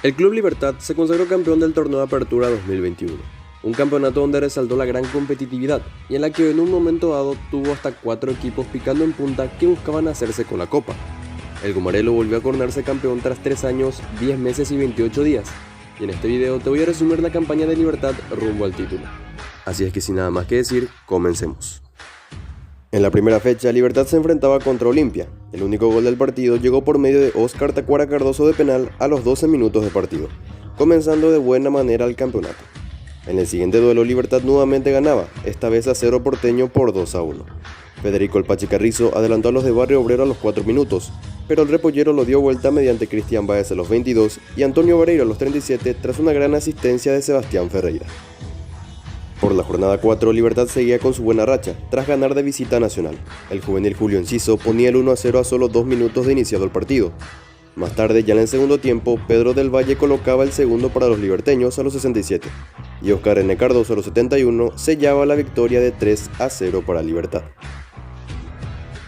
El Club Libertad se consagró campeón del torneo de Apertura 2021, un campeonato donde resaltó la gran competitividad y en la que en un momento dado tuvo hasta 4 equipos picando en punta que buscaban hacerse con la copa. El Gumarelo volvió a coronarse campeón tras 3 años, 10 meses y 28 días, y en este video te voy a resumir la campaña de Libertad rumbo al título. Así es que sin nada más que decir, comencemos. En la primera fecha, Libertad se enfrentaba contra Olimpia. El único gol del partido llegó por medio de Óscar Tacuara Cardoso de penal a los 12 minutos de partido, comenzando de buena manera el campeonato. En el siguiente duelo, Libertad nuevamente ganaba, esta vez a Cerro Porteño por 2-1. Federico El Pachi Carrizo adelantó a los de Barrio Obrero a los 4 minutos, pero el repollero lo dio vuelta mediante Cristian Báez a los 22 y Antonio Vareiro a los 37 tras una gran asistencia de Sebastián Ferreira. Por la jornada 4, Libertad seguía con su buena racha, tras ganar de visita a Nacional. El juvenil Julio Enciso ponía el 1-0 a solo 2 minutos de iniciado el partido. Más tarde, ya en el segundo tiempo, Pedro del Valle colocaba el segundo para los liberteños a los 67, y Óscar N. Cardoso a los 71 sellaba la victoria de 3-0 para Libertad.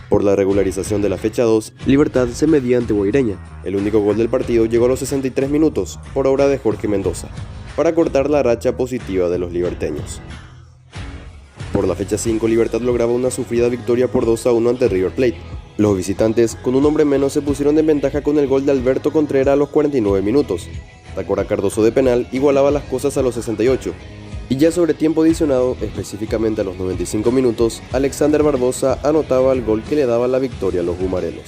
Por la regularización de la fecha 2, Libertad se medía ante Guaireña. El único gol del partido llegó a los 63 minutos, por obra de Jorge Mendoza, para cortar la racha positiva de los liberteños. Por la fecha 5, Libertad lograba una sufrida victoria por 2-1 ante River Plate. Los visitantes, con un hombre menos, se pusieron en ventaja con el gol de Alberto Contreras a los 49 minutos. Tacuara Cardoso de penal igualaba las cosas a los 68. Y ya sobre tiempo adicionado, específicamente a los 95 minutos, Alexander Barbosa anotaba el gol que le daba la victoria a los gumarelos.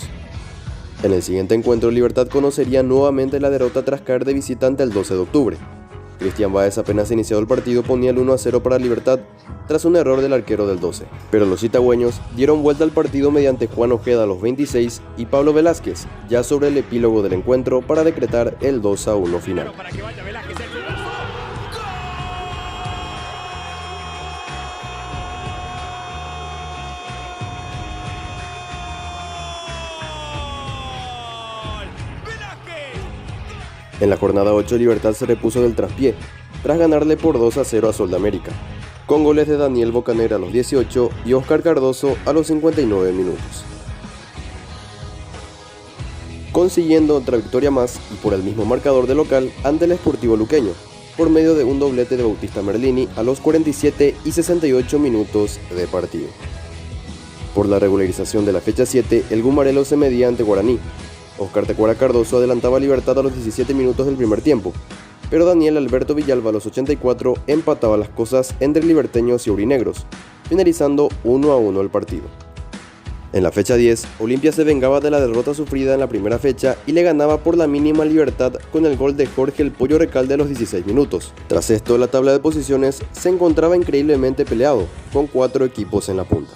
En el siguiente encuentro, Libertad conocería nuevamente la derrota tras caer de visitante el 12 de octubre. Cristian Báez, apenas iniciado el partido, ponía el 1-0 para Libertad tras un error del arquero del 12. Pero los itagüeños dieron vuelta al partido mediante Juan Ojeda a los 26 y Pablo Velázquez, ya sobre el epílogo del encuentro, para decretar el 2-1 final. En la jornada 8, Libertad se repuso del traspié, tras ganarle por 2-0 a Sol de América, con goles de Daniel Bocanegra a los 18 y Óscar Cardoso a los 59 minutos. Consiguiendo otra victoria más y por el mismo marcador de local ante el Sportivo Luqueño, por medio de un doblete de Bautista Merlini a los 47 y 68 minutos de partido. Por la regularización de la fecha 7, el Gumarelo se medía ante Guaraní. Óscar Tacuara Cardoso adelantaba a Libertad a los 17 minutos del primer tiempo, pero Daniel Alberto Villalba a los 84 empataba las cosas entre liberteños y aurinegros, finalizando 1-1 el partido. En la fecha 10, Olimpia se vengaba de la derrota sufrida en la primera fecha y le ganaba por la mínima Libertad con el gol de Jorge El Pollo Recalde a los 16 minutos. Tras esto, la tabla de posiciones se encontraba increíblemente peleado, con 4 equipos en la punta.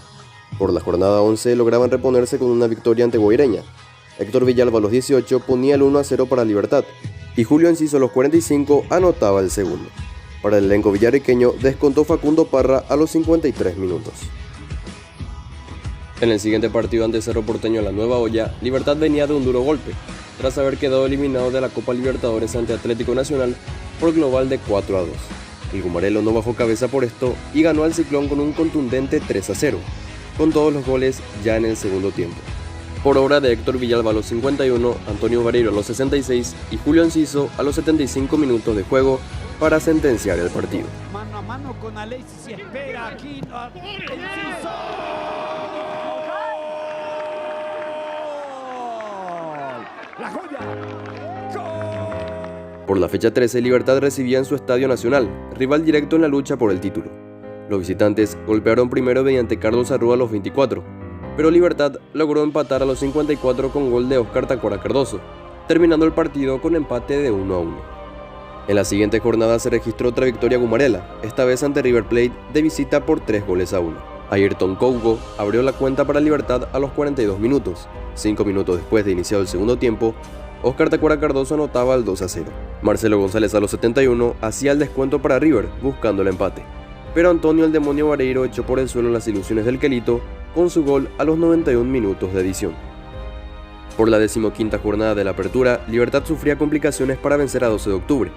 Por la jornada 11 lograban reponerse con una victoria ante Guaireña. Héctor Villalba a los 18 ponía el 1-0 para Libertad, y Julio Enciso a los 45 anotaba el segundo. Para el elenco villarriqueño descontó Facundo Parra a los 53 minutos. En el siguiente partido ante Cerro Porteño La Nueva Olla, Libertad venía de un duro golpe, tras haber quedado eliminado de la Copa Libertadores ante Atlético Nacional por global de 4-2. El Gumarelo no bajó cabeza por esto y ganó al Ciclón con un contundente 3-0, con todos los goles ya en el segundo tiempo, por obra de Héctor Villalba a los 51, Antonio Vareiro a los 66 y Julio Enciso a los 75 minutos de juego para sentenciar el partido. Mano a mano con Alexis y espera aquí Enciso. La joya. Por la fecha 13, Libertad recibía en su Estadio Nacional, rival directo en la lucha por el título. Los visitantes golpearon primero mediante Carlos Arrua a los 24, pero Libertad logró empatar a los 54 con gol de Óscar Tacuara Cardoso, terminando el partido con empate de 1-1. En la siguiente jornada se registró otra victoria gumarela, esta vez ante River Plate de visita por 3-1. Ayrton Cougo abrió la cuenta para Libertad a los 42 minutos. 5 minutos después de iniciado el segundo tiempo, Óscar Tacuara Cardoso anotaba el 2-0. Marcelo González a los 71 hacía el descuento para River, buscando el empate, pero Antonio el Demonio Vareiro echó por el suelo las ilusiones del Quelito con su gol a los 91 minutos de adición. Por la 15ª jornada de la Apertura, Libertad sufría complicaciones para vencer a 12 de octubre,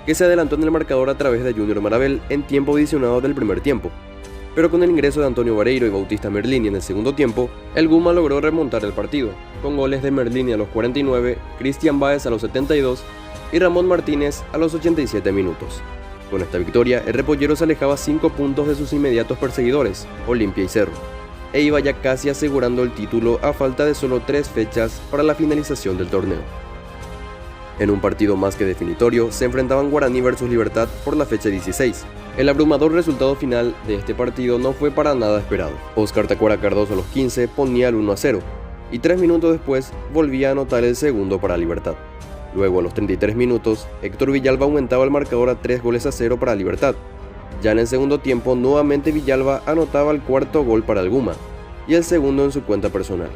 que se adelantó en el marcador a través de Junior Marabel en tiempo adicionado del primer tiempo, pero con el ingreso de Antonio Vareiro y Bautista Merlini en el segundo tiempo, el Guma logró remontar el partido, con goles de Merlini a los 49, Cristian Báez a los 72 y Ramón Martínez a los 87 minutos. Con esta victoria, el Repollero se alejaba 5 puntos de sus inmediatos perseguidores, Olimpia y Cerro, e iba ya casi asegurando el título a falta de solo 3 fechas para la finalización del torneo. En un partido más que definitorio, se enfrentaban Guaraní versus Libertad por la fecha 16. El abrumador resultado final de este partido no fue para nada esperado. Oscar Tacuara Cardoso a los 15 ponía el 1-0, y 3 minutos después volvía a anotar el segundo para Libertad. Luego, a los 33 minutos, Héctor Villalba aumentaba el marcador a 3-0 para Libertad. Ya en el segundo tiempo, nuevamente Villalba anotaba el cuarto gol para el Guma, y el segundo en su cuenta personal.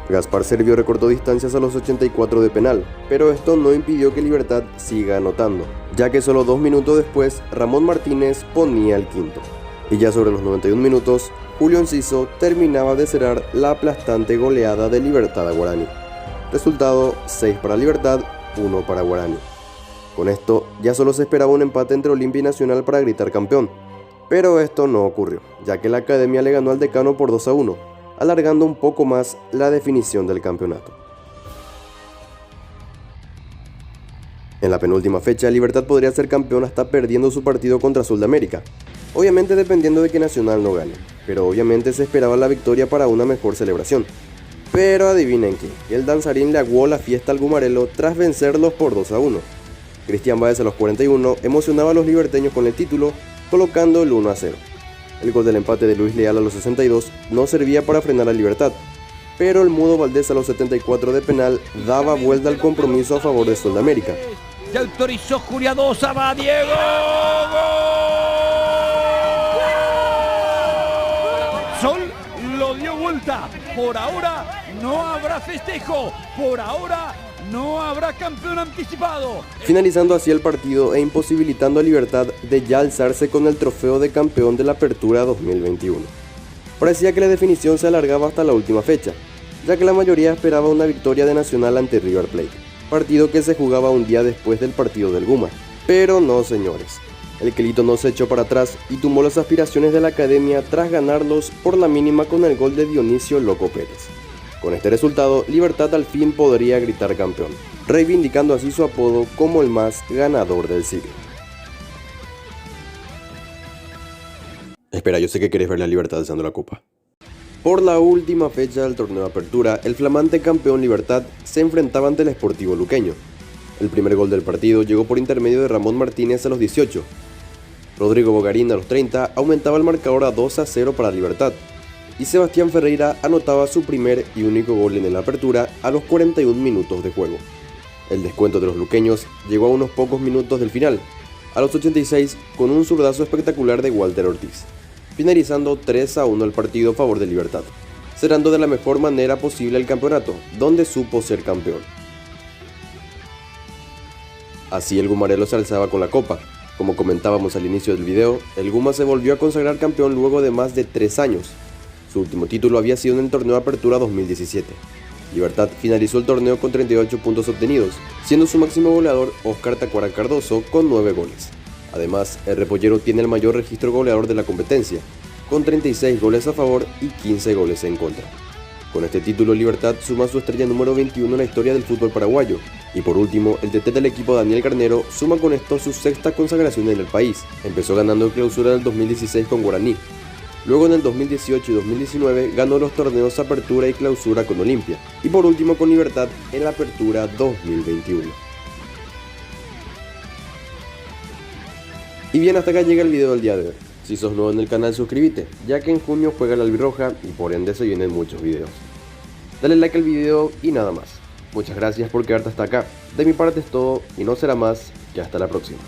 Gaspar Servio recortó distancias a los 84 de penal, pero esto no impidió que Libertad siga anotando, ya que solo 2 minutos después, Ramón Martínez ponía el quinto. Y ya sobre los 91 minutos, Julio Enciso terminaba de cerrar la aplastante goleada de Libertad a Guaraní. Resultado: 6 para Libertad, 1 para Guaraní. Con esto, ya solo se esperaba un empate entre Olimpia y Nacional para gritar campeón. Pero esto no ocurrió, ya que la Academia le ganó al Decano por 2-1, alargando un poco más la definición del campeonato. En la penúltima fecha, Libertad podría ser campeón hasta perdiendo su partido contra Azul de América, obviamente dependiendo de que Nacional no gane, pero obviamente se esperaba la victoria para una mejor celebración. Pero adivinen qué, el danzarín le aguó la fiesta al Gumarelo tras vencerlos por 2-1. Cristian Báez a los 41 emocionaba a los liberteños con el título, colocando el 1-0. El gol del empate de Luis Leal a los 62 no servía para frenar a Libertad, pero el Mudo Valdés a los 74 de penal daba vuelta al compromiso a favor de Sol de América. Se autorizó Juriadosa, va Diego. ¡Gol! Sol lo dio vuelta. Por ahora no habrá festejo. Por ahora no habrá campeón anticipado. Finalizando así el partido e imposibilitando a Libertad de ya alzarse con el trofeo de campeón de la Apertura 2021. Parecía que la definición se alargaba hasta la última fecha, ya que la mayoría esperaba una victoria de Nacional ante River Plate, partido que se jugaba un día después del partido del Guma. Pero no, señores. El Quelito no se echó para atrás y tumbó las aspiraciones de la Academia tras ganarlos por la mínima con el gol de Dionisio Loco Pérez. Con este resultado, Libertad al fin podría gritar campeón, reivindicando así su apodo como el más ganador del siglo. Espera, yo sé que querés ver la Libertad alzando la copa. Por la última fecha del torneo de apertura, el flamante campeón Libertad se enfrentaba ante el Sportivo Luqueño. El primer gol del partido llegó por intermedio de Ramón Martínez a los 18. Rodrigo Bogarín a los 30 aumentaba el marcador a 2-0 para Libertad, y Sebastián Ferreira anotaba su primer y único gol en la apertura a los 41 minutos de juego. El descuento de los luqueños llegó a unos pocos minutos del final, a los 86 con un zurdazo espectacular de Walter Ortiz, finalizando 3-1 el partido a favor de Libertad, cerrando de la mejor manera posible el campeonato, donde supo ser campeón. Así el Gumarelo se alzaba con la copa. Como comentábamos al inicio del video, el Guma se volvió a consagrar campeón luego de más de 3 años. Su último título había sido en el torneo de Apertura 2017. Libertad finalizó el torneo con 38 puntos obtenidos, siendo su máximo goleador Oscar Tacuara Cardoso con 9 goles. Además, el Repollero tiene el mayor registro goleador de la competencia, con 36 goles a favor y 15 goles en contra. Con este título, Libertad suma su estrella número 21 en la historia del fútbol paraguayo. Y por último, el DT del equipo Daniel Garnero suma con esto su sexta consagración en el país. Empezó ganando el clausura del 2016 con Guaraní. Luego en el 2018 y 2019 ganó los torneos Apertura y Clausura con Olimpia. Y por último con Libertad en la Apertura 2021. Y bien, hasta acá llega el video del día de hoy. Si sos nuevo en el canal, suscríbete, ya que en junio juega la albirroja y por ende se vienen muchos videos. Dale like al video y nada más. Muchas gracias por quedarte hasta acá. De mi parte es todo y no será más que hasta la próxima.